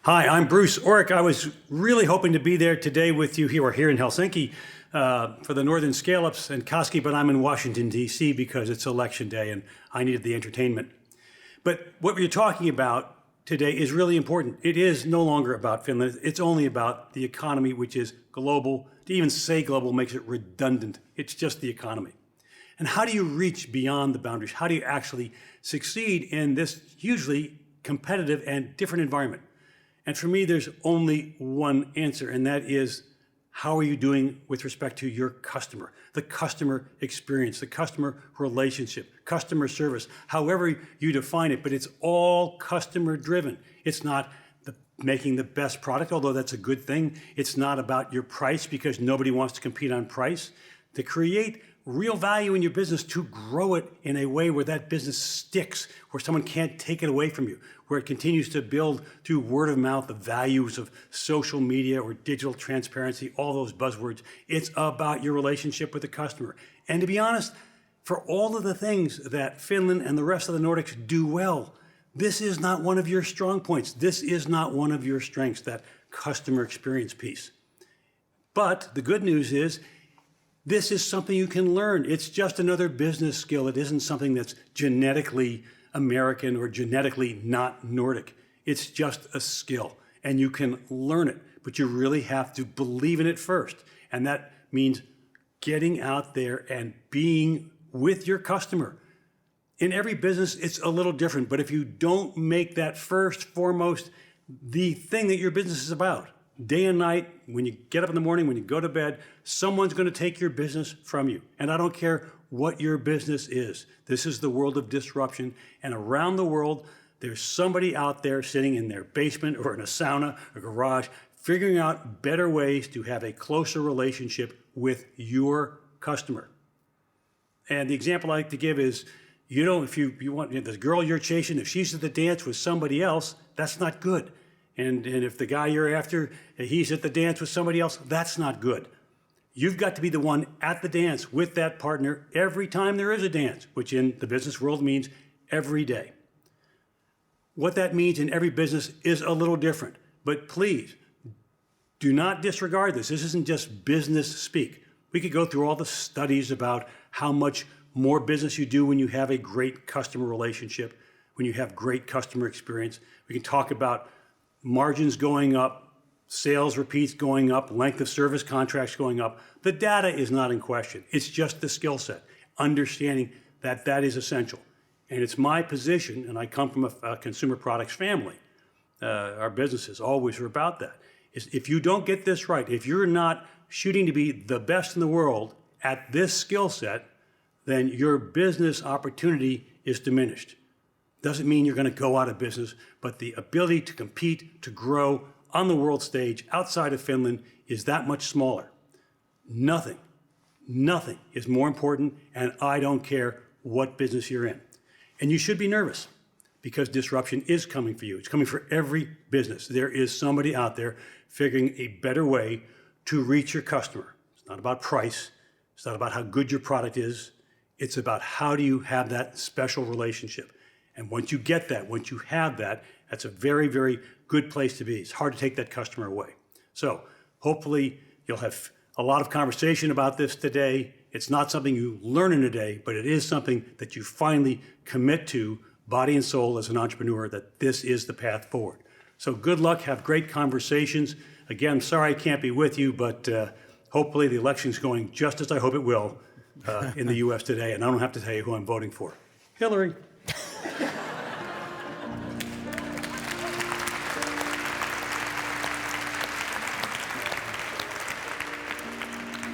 Hi, I'm Bruce Oreck. I was really hoping to be there today with you here in Helsinki for the Northern Scale-Ups and KASKI, but I'm in Washington, D.C. because it's election day and I needed the entertainment. But what we're talking about today is really important. It is no longer about Finland. It's only about the economy, which is global. To even say global makes it redundant. It's just the economy. And how do you reach beyond the boundaries? How do you actually succeed in this hugely competitive and different environment? And for me, there's only one answer, and that is, how are you doing with respect to your customer, the customer experience, the customer relationship, customer service, however you define it, but it's all customer driven. It's not making the best product, although that's a good thing. It's not about your price because nobody wants to compete on price. To create real value in your business, to grow it in a way where that business sticks, where someone can't take it away from you, where it continues to build through word of mouth the values of social media or digital transparency, all those buzzwords. It's about your relationship with the customer. And to be honest, for all of the things that Finland and the rest of the Nordics do well, this is not one of your strong points. This is not one of your strengths, that customer experience piece. But the good news is, this is something you can learn. It's just another business skill. It isn't something that's genetically American or genetically not Nordic. It's just a skill, and you can learn it, but you really have to believe in it first. And that means getting out there and being with your customer. In every business, it's a little different, but if you don't make that first, foremost, the thing that your business is about, day and night, when you get up in the morning, when you go to bed, someone's going to take your business from you. And I don't care what your business is. This is the world of disruption. And around the world, there's somebody out there sitting in their basement or in a sauna or garage, figuring out better ways to have a closer relationship with your customer. And the example I like to give is, if you want the girl you're chasing, if she's at the dance with somebody else, that's not good. And if the guy you're after, he's at the dance with somebody else, that's not good. You've got to be the one at the dance with that partner every time there is a dance, which in the business world means every day. What that means in every business is a little different, but please do not disregard this. This isn't just business speak. We could go through all the studies about how much more business you do when you have a great customer relationship, when you have great customer experience. We can talk about margins going up, sales repeats going up, length of service contracts going up. The data is not in question. It's just the skill set, understanding that that is essential. And it's my position, and I come from a consumer products family, our businesses always are about that, is if you don't get this right, if you're not shooting to be the best in the world at this skill set, then your business opportunity is diminished. Doesn't mean you're going to go out of business, but the ability to compete, to grow on the world stage outside of Finland is that much smaller. Nothing is more important, and I don't care what business you're in. And you should be nervous because disruption is coming for you. It's coming for every business. There is somebody out there figuring a better way to reach your customer. It's not about price. It's not about how good your product is. It's about how do you have that special relationship. And once you get that, once you have that, that's a very, very good place to be. It's hard to take that customer away. So hopefully you'll have a lot of conversation about this today. It's not something you learn in a day, but it is something that you finally commit to, body and soul as an entrepreneur, that this is the path forward. So good luck, have great conversations. Again, I'm sorry I can't be with you, but hopefully the election's going just as I hope it will in the US today, and I don't have to tell you who I'm voting for. Hillary.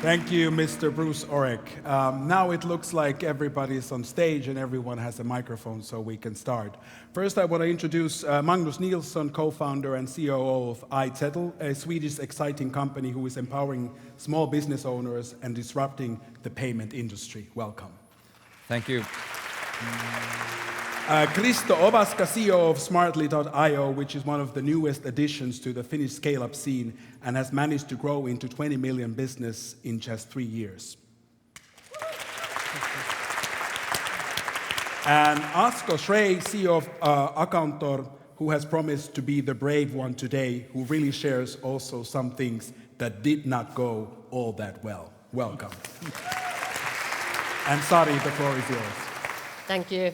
Thank you, Mr. Bruce Oreck. Now it looks like everybody's on stage and everyone has a microphone, so we can start. First, I want to introduce Magnus Nilsson, co-founder and COO of Untitled, a Swedish exciting company who is empowering small business owners and disrupting the payment industry. Welcome. Thank you. Kristo, Ovaska, CEO of Smartly.io, which is one of the newest additions to the Finnish scale-up scene and has managed to grow into 20 million business in just 3 years. And Asko, Schrey, CEO of Accountor, who has promised to be the brave one today, who really shares also some things that did not go all that well. Welcome. And Sari, the floor is yours. Thank you.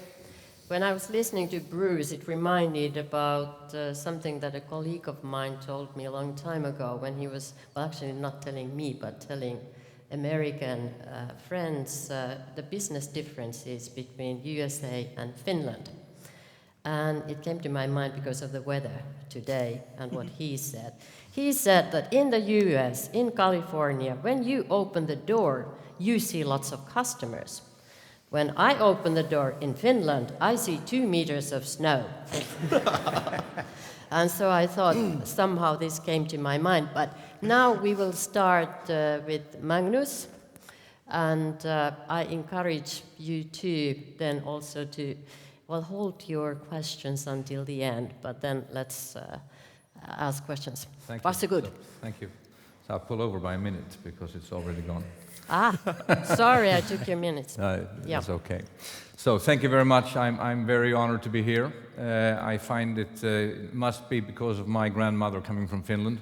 When I was listening to Bruce, it reminded about something that a colleague of mine told me a long time ago when he was, well, actually not telling me, but telling American friends the business differences between USA and Finland. And it came to my mind because of the weather today and what he said. He said that in the US, in California, when you open the door, you see lots of customers. When I open the door in Finland, I see 2 meters of snow. And so I thought somehow this came to my mind. But now we will start with Magnus. And I encourage you to then also to, well, hold your questions until the end. But then let's ask questions. Thank you. Varsågod. Thank you. So I'll pull over by a minute because it's already gone. Sorry, I took your minutes. Yeah. It's okay. So thank you very much. I'm very honored to be here. I find it must be because of my grandmother coming from Finland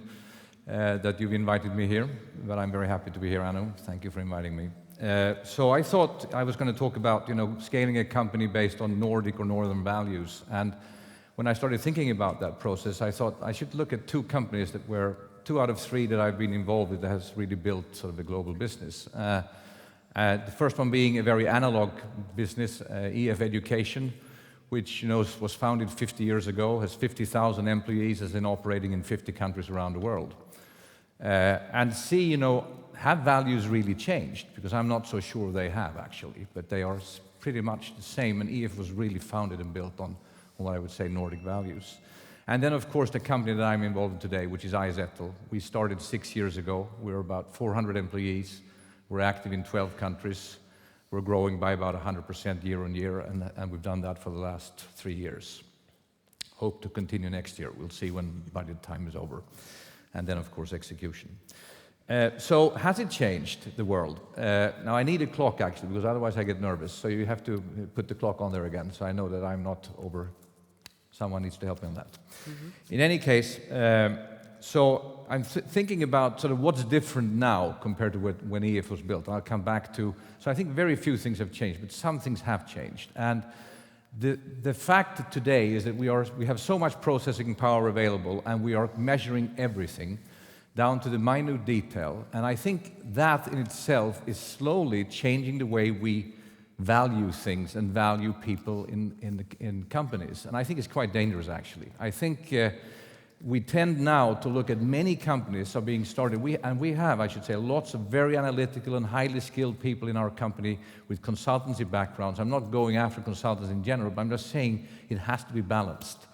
that you've invited me here. But I'm very happy to be here, Anu. Thank you for inviting me. So I thought I was going to talk about, scaling a company based on Nordic or Northern values. And when I started thinking about that process, I thought I should look at 2 companies that were 2 out of 3 that I've been involved with that has really built sort of a global business. The first one being a very analog business, EF Education, which was founded 50 years ago, has 50,000 employees, has been operating in 50 countries around the world. And see, have values really changed? Because I'm not so sure they have actually, but they are pretty much the same. And EF was really founded and built on what I would say Nordic values. And then, of course, the company that I'm involved in today, which is Izettle. We started 6 years ago. We're about 400 employees. We're active in 12 countries. We're growing by about 100% year on year, and we've done that for the last 3 years. Hope to continue next year. We'll see when budget time is over. And then, of course, execution. So has it changed the world? Now, I need a clock, actually, because otherwise I get nervous. So you have to put the clock on there again, so I know that I'm not over. Someone needs to help me on that. Mm-hmm. In any case, so I'm thinking about sort of what's different now compared to when EF was built. I'll come back to, so I think very few things have changed, but some things have changed. And the fact today is that we have so much processing power available, and we are measuring everything down to the minute detail. And I think that in itself is slowly changing the way we value things and value people in companies. And I think it's quite dangerous, actually. I think we tend now to look at many companies are being started. We have, I should say, lots of very analytical and highly skilled people in our company with consultancy backgrounds. I'm not going after consultants in general, but I'm just saying it has to be balanced.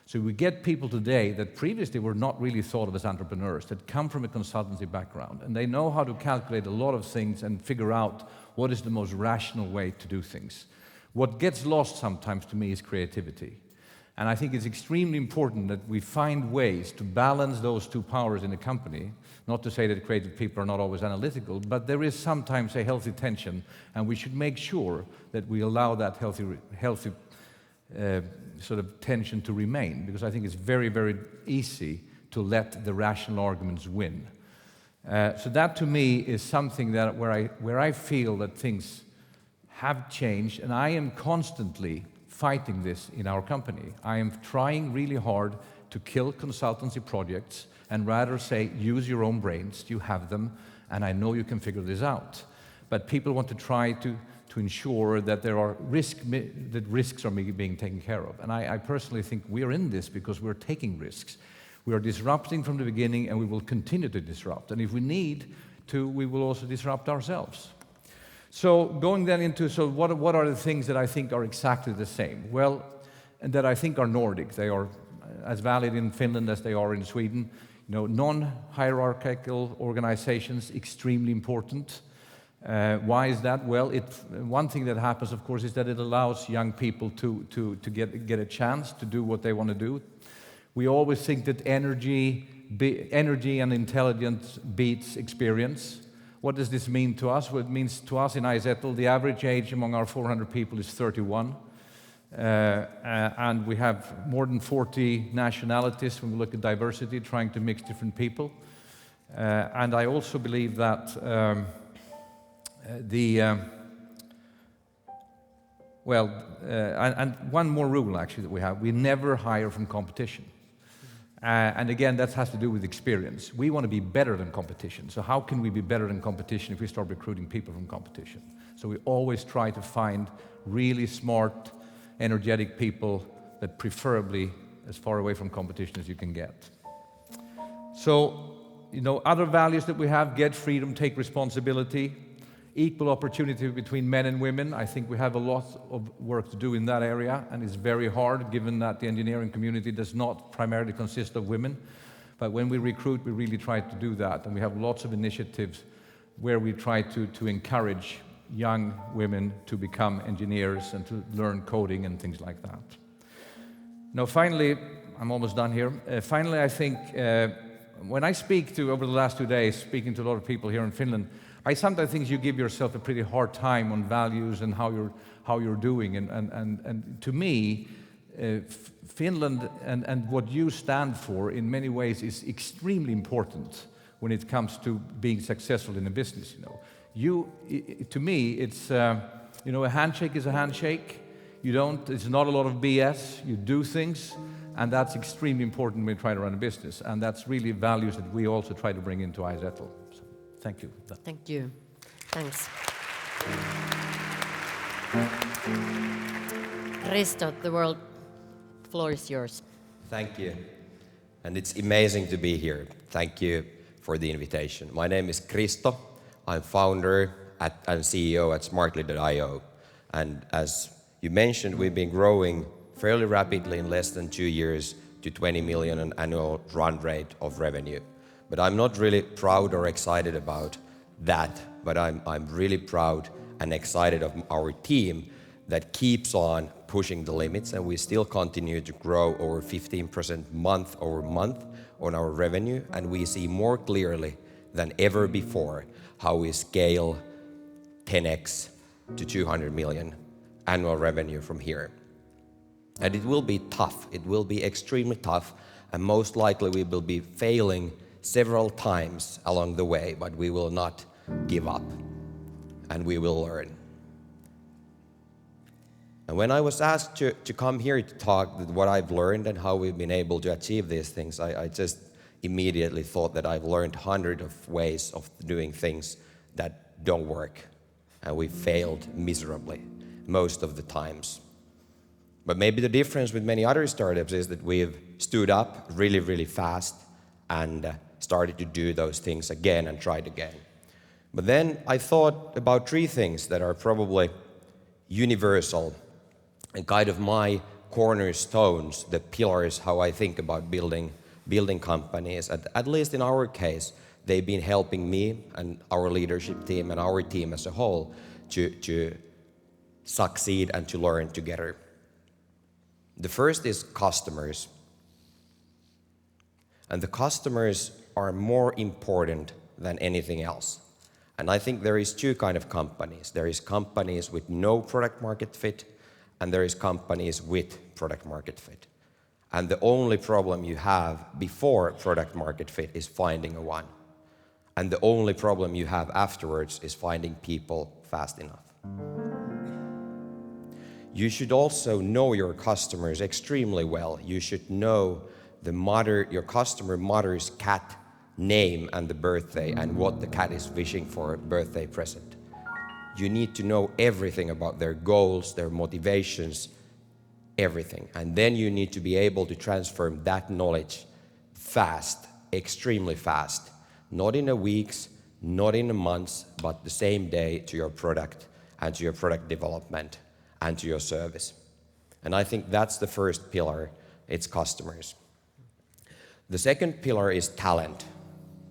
So we get people today that previously were not really thought of as entrepreneurs, that come from a consultancy background, and they know how to calculate a lot of things and figure out what is the most rational way to do things. What gets lost sometimes to me is creativity. And I think it's extremely important that we find ways to balance those 2 powers in a company. Not to say that creative people are not always analytical, but there is sometimes a healthy tension, and we should make sure that we allow that healthy sort of tension to remain, because I think it's very, very easy to let the rational arguments win. So that to me is something that where I feel that things have changed, and I am constantly fighting this in our company. I am trying really hard to kill consultancy projects and rather say, use your own brains, you have them, and I know you can figure this out. But people want to try to ensure that there are risks are being taken care of. And I personally think we are in this because we're taking risks. We are disrupting from the beginning, and we will continue to disrupt. And if we need to, we will also disrupt ourselves. So going then into, so what are the things that I think are exactly the same? Well, and that I think are Nordic. They are as valid in Finland as they are in Sweden. Non-hierarchical organizations, extremely important. Why is that? Well, one thing that happens, of course, is that it allows young people to get a chance to do what they want to do. We always think that energy and intelligence beats experience. What does this mean to us? Well, it means to us in Izettle, the average age among our 400 people is 31. And we have more than 40 nationalities when we look at diversity, trying to mix different people. And I also believe that and one more rule actually that we have, we never hire from competition. And again, that has to do with experience. We want to be better than competition. So how can we be better than competition if we start recruiting people from competition? So we always try to find really smart, energetic people that preferably as far away from competition as you can get. So, other values that we have: get freedom, take responsibility, equal opportunity between men and women. I think we have a lot of work to do in that area, and it's very hard given that the engineering community does not primarily consist of women. But when we recruit, we really try to do that, and we have lots of initiatives where we try to encourage young women to become engineers and to learn coding and things like that. Now, finally, I'm almost done here. Finally, I think when I speak to, over the last 2 days, speaking to a lot of people here in Finland, I sometimes think you give yourself a pretty hard time on values and how you're doing. And to me, Finland and what you stand for in many ways is extremely important when it comes to being successful in a business. To me, it's a handshake is a handshake. It's not a lot of BS. You do things, and that's extremely important when we try to run a business. And that's really values that we also try to bring into iZettle. So, thank you. Thank you. Thanks. Kristo, the floor is yours. Thank you. And it's amazing to be here. Thank you for the invitation. My name is Kristo. I'm founder and CEO at Smartly.io. And as you mentioned, we've been growing fairly rapidly in less than 2 years to 20 million an annual run rate of revenue. But I'm not really proud or excited about that, but I'm really proud and excited of our team that keeps on pushing the limits, and we still continue to grow over 15% month over month on our revenue, and we see more clearly than ever before how we scale 10x to 200 million annual revenue from here. And it will be tough. It will be extremely tough, and most likely we will be failing several times along the way, but we will not give up, and we will learn. And when I was asked to come here to talk what I've learned and how we've been able to achieve these things, I just immediately thought that I've learned hundreds of ways of doing things that don't work, and we failed miserably most of the times. But maybe the difference with many other startups is that we've stood up really, really fast and started to do those things again and tried again. But then I thought about 3 things that are probably universal and kind of my cornerstones, the pillars, how I think about building companies. At least in our case, they've been helping me and our leadership team and our team as a whole to succeed and to learn together. The first is customers. And the customers are more important than anything else. And I think there is 2 kinds of companies. There is companies with no product market fit, and there is companies with product market fit. And the only problem you have before product market fit is finding a one. And the only problem you have afterwards is finding people fast enough. You should also know your customers extremely well. You should know your customer mother's cat name and the birthday and what the cat is wishing for a birthday present. You need to know everything about their goals, their motivations, everything. And then you need to be able to transfer that knowledge fast, extremely fast. Not in a weeks, not in a months, but the same day to your product and to your product development and to your service. And I think that's the first pillar, it's customers. The second pillar is talent.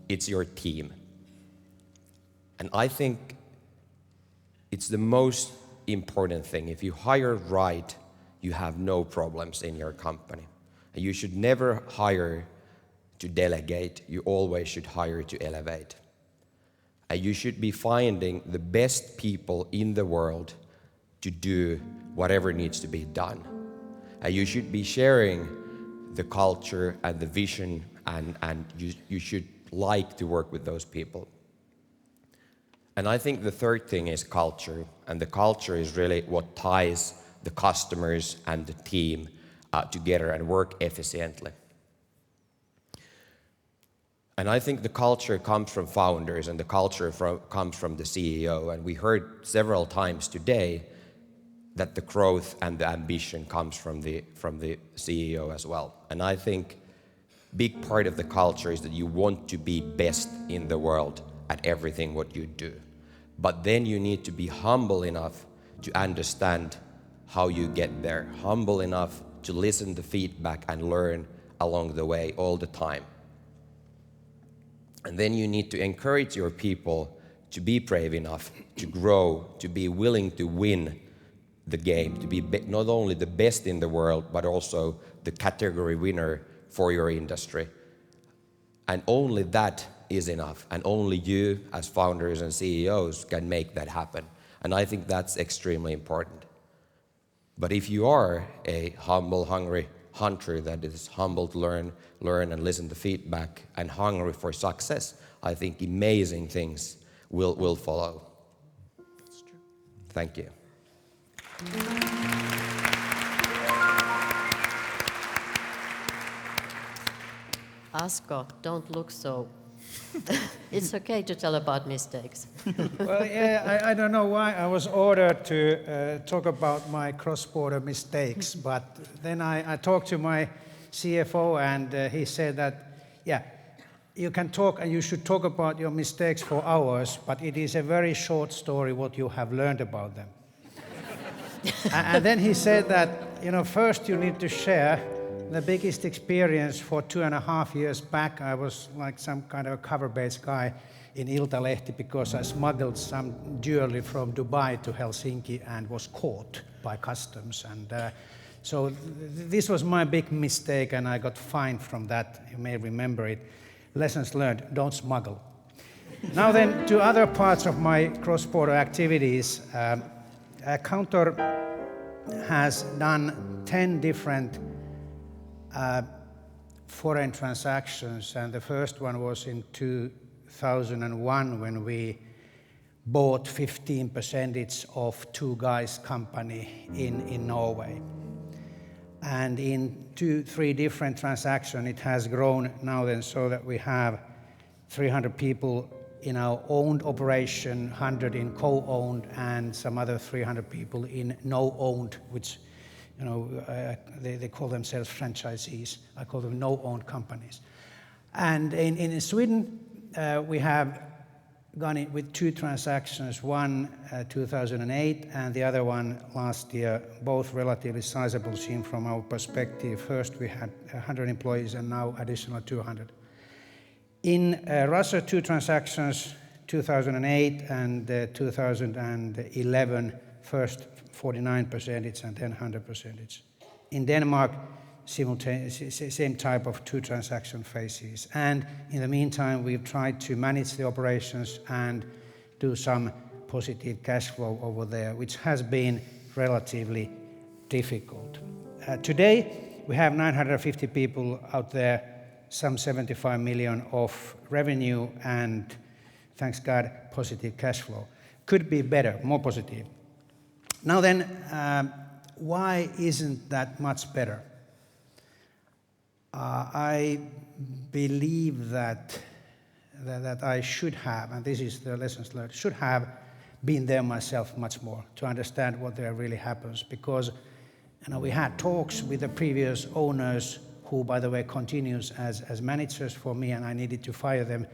It's your team. And I think it's the most important thing. If you hire right, you have no problems in your company. And you should never hire to delegate. You always should hire to elevate. And you should be finding the best people in the world to do whatever needs to be done. And you should be sharing the culture and the vision, and you should like to work with those people. And I think the third thing is culture, and the culture is really what ties the customers and the team together and work efficiently. And I think the culture comes from founders, and the culture comes from the CEO. And we heard several times today that the growth and the ambition comes from the CEO as well. And I think big part of the culture is that you want to be best in the world at everything what you do. But then you need to be humble enough to understand how you get there, humble enough to listen to feedback and learn along the way all the time. And then you need to encourage your people to be brave enough to grow, to be willing to win the game, to be not only the best in the world, but also the category winner for your industry. And only that is enough, and only you as founders and CEOs can make that happen. And I think that's extremely important. But if you are a humble, hungry hunter that is humble to learn and listen to feedback and hungry for success, I think amazing things will follow. That's true. Thank you. Asko, don't look so. It's okay to tell about mistakes. Well, yeah, I don't know why I was ordered to talk about my cross-border mistakes, but then I talked to my CFO, and he said that, yeah, you can talk and you should talk about your mistakes for hours, but it is a very short story what you have learned about them. And then he said that, first you need to share the biggest experience. For 2.5 years back, I was like some kind of a cover-based guy in Iltalehti because I smuggled some jewelry from Dubai to Helsinki and was caught by customs. And so this was my big mistake, and I got fined from that. You may remember it. Lessons learned, don't smuggle. Now then, to other parts of my cross-border activities. Counter has done 10 different foreign transactions, and the first one was in 2001 when we bought 15% of Two Guys company in Norway. And in 2-3 different transactions it has grown now then so that we have 300 people in our owned operation, 100 in co-owned, and some other 300 people in no-owned, which they call themselves franchisees. I call them no-owned companies. And in Sweden, we have gone in with 2 transactions, one 2008 and the other one last year, both relatively sizable seen from our perspective. First we had 100 employees and now additional 200. In Russia, 2 transactions, 2008 and 2011, first 49% and then 100%. In Denmark, same type of 2 transaction phases. And in the meantime, we've tried to manage the operations and do some positive cash flow over there, which has been relatively difficult. Today, we have 950 people out there, some 75 million of revenue, and thanks God, positive cash flow. Could be better, more positive. Now then, why isn't that much better? I believe that I should have, and this is the lessons learned, should have been there myself much more to understand what there really happens, because we had talks with the previous owners, who, by the way, continues as managers for me, and I needed to fire them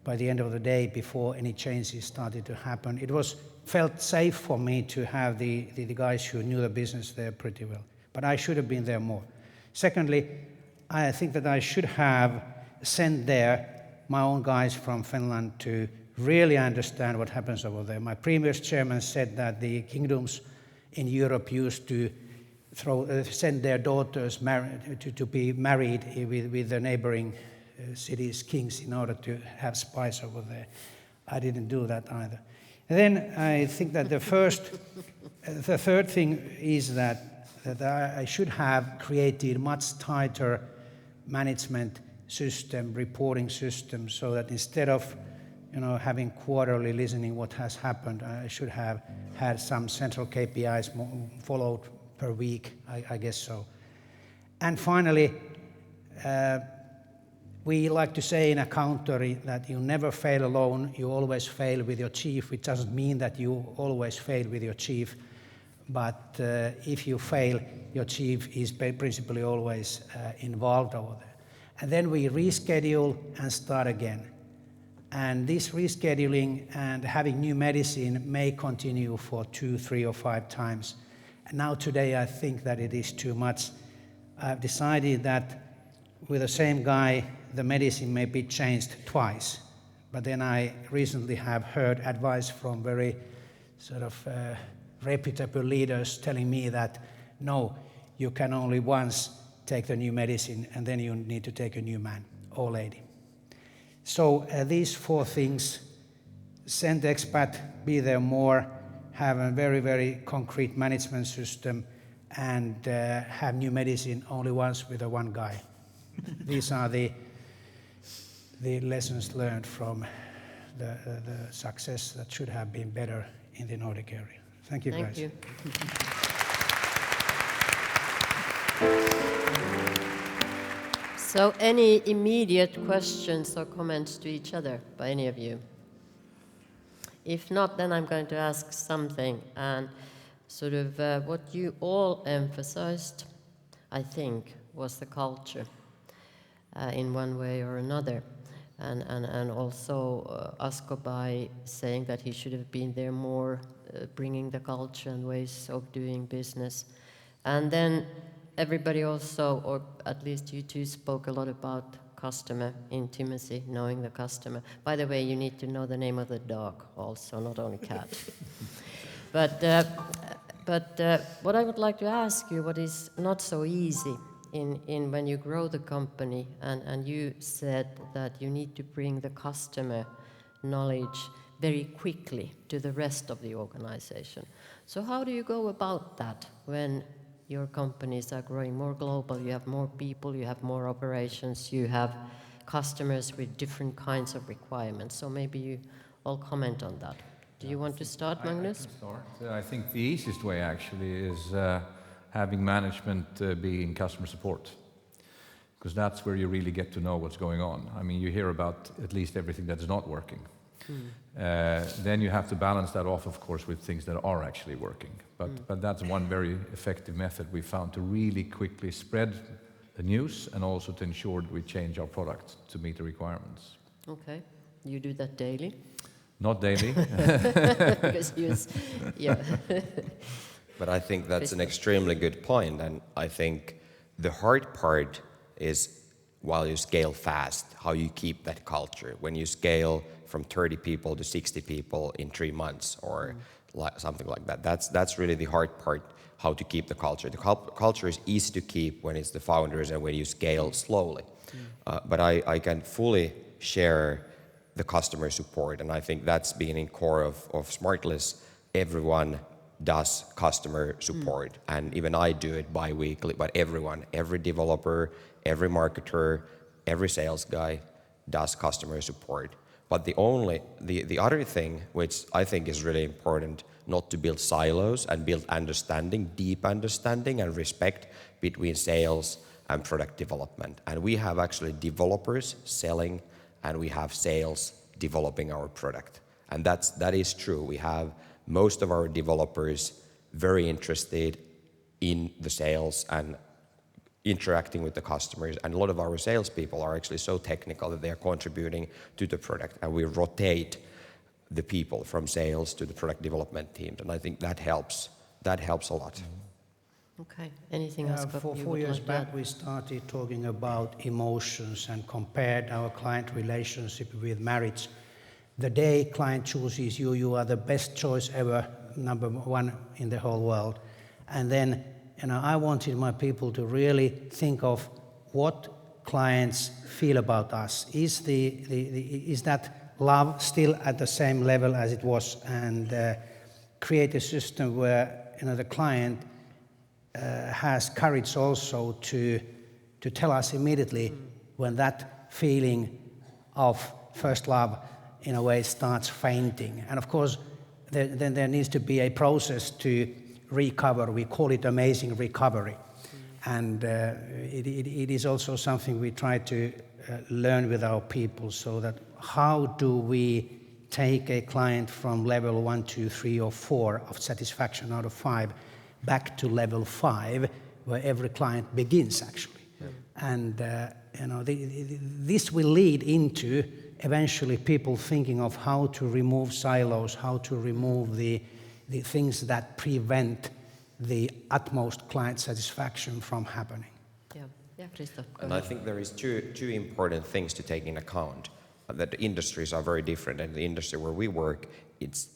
by the end of the day before any changes started to happen. It felt safe for me to have the guys who knew the business there pretty well, but I should have been there more. Secondly, I think that I should have sent there my own guys from Finland to really understand what happens over there. My previous chairman said that the kingdoms in Europe used to send their daughters to be married with the neighboring cities' kings in order to have spies over there. I didn't do that either. And then I think that the third thing is that I should have created much tighter management system, reporting system, so that instead of having quarterly listening what has happened, I should have had some central KPIs followed per week, I guess so. And finally, we like to say in accounting that you never fail alone, you always fail with your chief, which doesn't mean that you always fail with your chief, but if you fail, your chief is principally always involved over there. And then we reschedule and start again. And this rescheduling and having new medicine may continue for 2, 3, or 5 times. And now today I think that it is too much. I've decided that with the same guy, the medicine may be changed twice. But then I recently have heard advice from very sort of reputable leaders telling me that no, you can only once take the new medicine and then you need to take a new man or lady. So these 4 things: send expat, be there more, have a very, very concrete management system, and have new medicine only once with one guy. These are the lessons learned from the success that should have been better in the Nordic area. Thank you, guys. Thank you. So any immediate questions or comments to each other by any of you? If not, then I'm going to ask something, and sort of what you all emphasized, I think, was the culture in one way or another. And also Asko by saying that he should have been there more, bringing the culture and ways of doing business. And then everybody also, or at least you two, spoke a lot about customer intimacy, knowing the customer. By the way, you need to know the name of the dog also, not only cat. But what I would like to ask you, what is not so easy in when you grow the company, and you said that you need to bring the customer knowledge very quickly to the rest of the organization. So how do you go about that when your companies are growing more global, you have more people, you have more operations, you have customers with different kinds of requirements? So maybe you all comment on that. Do you want to start, Magnus? I can start. I think the easiest way actually is having management be in customer support, because that's where you really get to know what's going on. I mean, you hear about at least everything that's not working. Then you have to balance that off, of course, with things that are actually working. But that's one very effective method we found to really quickly spread the news and also to ensure that we change our product to meet the requirements. Okay. You do that daily? Not daily. Because yeah. But I think that's an extremely good point, and I think the hard part is while you scale fast, how you keep that culture. When you scale from 30 people to 60 people in 3 months or something like that, that's really the hard part, how to keep the culture. The culture is easy to keep when it's the founders and when you scale slowly. But I can fully share the customer support, and I think that's been in core of Smartless. Everyone does customer support, and even I do it bi-weekly, but everyone, every developer, every marketer, every sales guy does customer support. But the other thing, which I think is really important, not to build silos and build understanding, deep understanding and respect between sales and product development. And we have actually developers selling, and we have sales developing our product. And that is true. We have most of our developers very interested in the sales and interacting with the customers, and a lot of our salespeople are actually so technical that they are contributing to the product, and we rotate the people from sales to the product development teams, and I think that helps a lot. Okay. Anything else? For 4 years back, we started talking about emotions and compared our client relationship with marriage. The day client chooses you, you are the best choice ever, number 1 in the whole world. And then, I wanted my people to really think of what clients feel about us. Is that love still at the same level as it was, and create a system where the client has courage also to tell us immediately when that feeling of first love in a way starts fainting. And of course, then there needs to be a process to recover. We call it amazing recovery. And it is also something we try to learn with our people, so that how do we take a client from level 1, 2, 3, or 4 of satisfaction out of 5 back to level 5, where every client begins actually. And this will lead into eventually people thinking of how to remove silos, how to remove the things that prevent the utmost client satisfaction from happening. Yeah, Kristo. And I think there is two important things to take in account. That the industries are very different, and the industry where we work, it's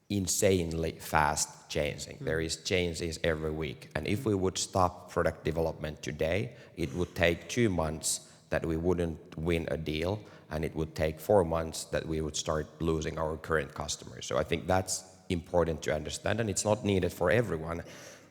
insanely fast changing. There is changes every week, and if we would stop product development today, it would take 2 months that we wouldn't win a deal, and it would take 4 months that we would start losing our current customers. So I think that's important to understand, and it's not needed for everyone,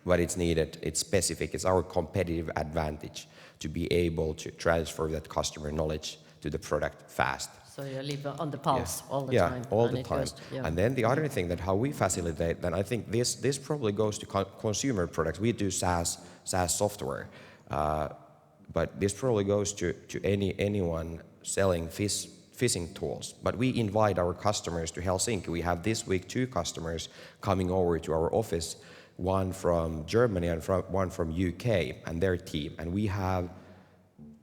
but it's needed, it's specific, it's our competitive advantage to be able to transfer that customer knowledge to the product fast. So you live on the pulse all the Yeah, time. all and the it time. goes- yeah. And then the other thing that how we facilitate, then I think this probably goes to consumer products. We do SaaS software, but this probably goes to anyone selling fishing tools. But we invite our customers to Helsinki. We have this week 2 customers coming over to our office, one from Germany and one from UK and their team. And we have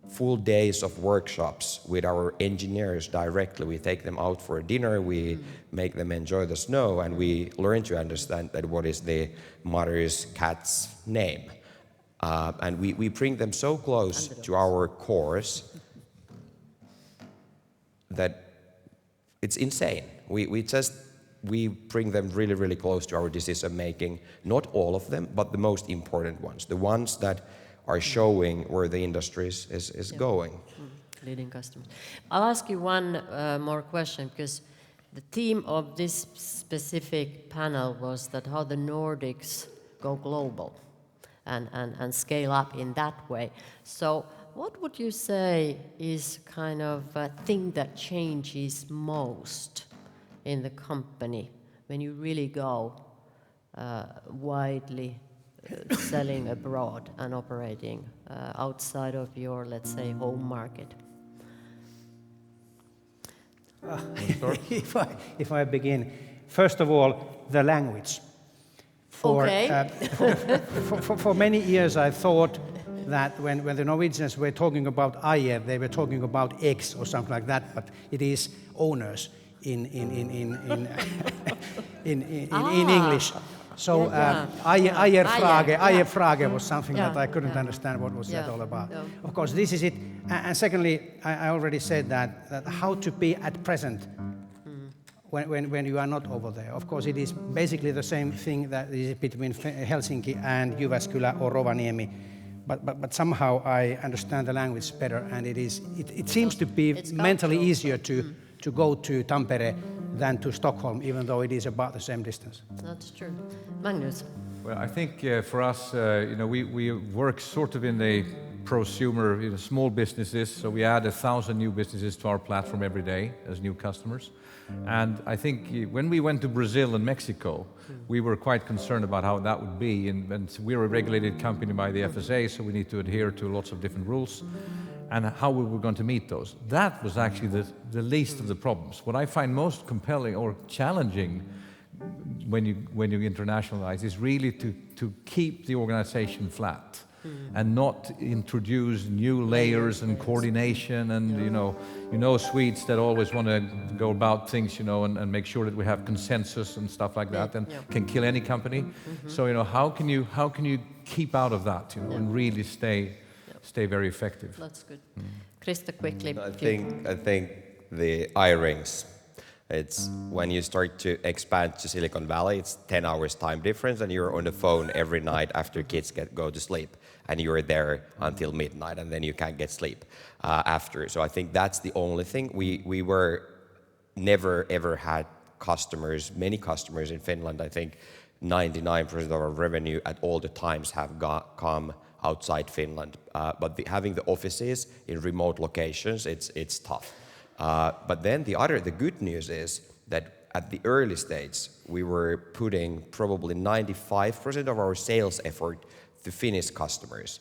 full days of workshops with our engineers directly. We take them out for dinner, we make them enjoy the snow, and we learn to understand that what is the mother's cat's name. And we bring them so close to our cores that it's insane. We bring them really, really close to our decision making. Not all of them, but the most important ones. The ones that are showing where the industry is going. Leading customers. I'll ask you one more question, because the theme of this specific panel was that how the Nordics go global and scale up in that way. So what would you say is kind of a thing that changes most in the company when you really go widely selling abroad and operating outside of your, let's say, home market? If I begin, first of all, the language. Okay. For many years I thought that when the Norwegians were talking about aie, they were talking about eggs or something like that, but it is owners in English. So Eierfrage was something that I couldn't understand what was that all about. Yeah. Of course, this is it. And secondly, I already said that how to be at present when you are not over there. Of course, it is basically the same thing that is between Helsinki and Jyväskylä or Rovaniemi. But somehow I understand the language better, and it seems to be mentally easier to go to Tampere than to Stockholm, even though it is about the same distance. That's true. Magnus? Well, I think for us, we work sort of in the prosumer, small businesses, so we add 1,000 new businesses to our platform every day as new customers. And I think when we went to Brazil and Mexico, we were quite concerned about how that would be. And we're a regulated company by the FSA, so we need to adhere to lots of different rules. And how we were going to meet those. That was actually the least of the problems. What I find most compelling or challenging when you internationalize is really to keep the organization flat and not introduce new layers and coordination. And you know Swedes that always want to go about things, and make sure that we have consensus and stuff like that, and can kill any company. So how can you keep out of that, and really stay very effective? That's good. Kristo, quickly. I think the eye-rings, it's when you start to expand to Silicon Valley, it's 10 hours time difference, and you're on the phone every night after kids go to sleep, and you're there until midnight, and then you can't get sleep after. So I think that's the only thing. We were never ever had many customers in Finland. I think 99% of our revenue at all the times have come outside Finland. But having the offices in remote locations, it's tough. But then the good news is that at the early stage, we were putting probably 95% of our sales effort to Finnish customers.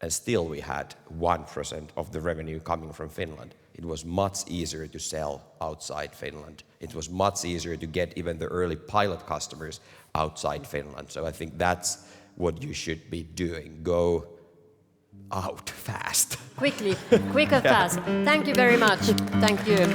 And still we had 1% of the revenue coming from Finland. It was much easier to sell outside Finland. It was much easier to get even the early pilot customers outside Finland. So I think that's what you should be doing. Go out fast. Quick and fast. Thank you very much. Thank you.